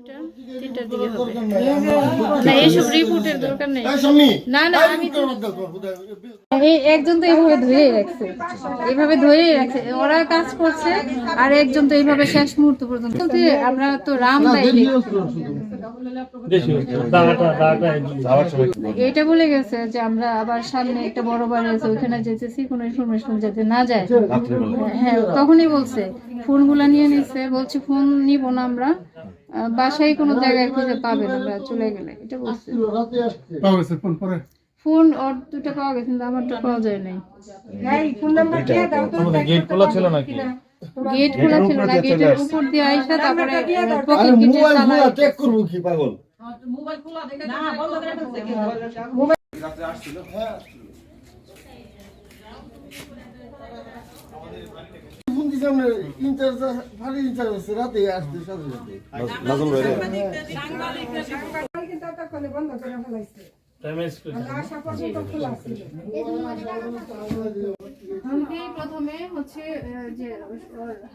3টার দিকে হবে না, এইসব রিপোর্টের দরকার নেই। না না, আমি এই একজন তো এইভাবে ধরেই রাখছে, এইভাবে ধরেই রাখছে, ওরা কাজ করছে, আর একজন তো এইভাবে শেষ মুহূর্ত পর্যন্ত। আমরা তো রামদাই এটা বলে গেছে যে আমরা আবার সামনে একটা বড় বাড়ি আছে, ওইখানে যেতেছি, কোনো ইনফরমেশন যাতে না যায়। হ্যাঁ, তখনই বলছে ফোনগুলা নিয়ে নিচ্ছে, বলছে ফোন নিব না আমরা, বাসায় কোনো জায়গায় খুঁজে পাবেন আমরা চলে গেলে, এটা বলছে। ফোন ওর দুটো পাওয়া গেছে, কিন্তু আমারটা পাওয়া যায় নাই। গেট খোলা ছিল নাকি? গেট খোলা ছিল না, গেটের উপর দিয়ে আইসা তারপরে পকেট গেটে তালা চেক করব কি পাগল, মোবাইল খোলা দেখে না বন্ধ করে ফেলছে কি মোবাইল রাতে আসছিল। হ্যাঁ মুন্দি সামনে ইনচার্জ ফারি ইনচার্জ রাতে আসছে সাথে সাথে নাজল ভাই সাংবাদিকরা তখন বন্ধ করে ফেলাইছে। প্রথমে হচ্ছে যে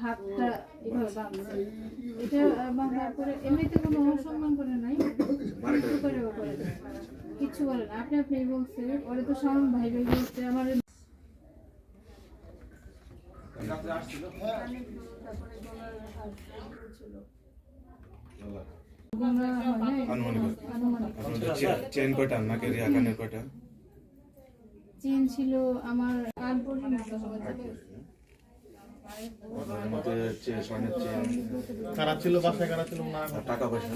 হাতটা এভাবে বাঁধছে, এটা বাঁধার পরে এমনিতে কোনো অনুসন্ধান করে নাই, কিছু বলে না, আপনি আপনি বলছে, ওরে তো শাওন ভাই ভাই বলছে আমার চেন কয়টা নাকের কানের কয়টা চেন ছিল আমার কান পর্যন্ত কারা ছিল বাসায়, কারা ছিল না, টাকা পয়সা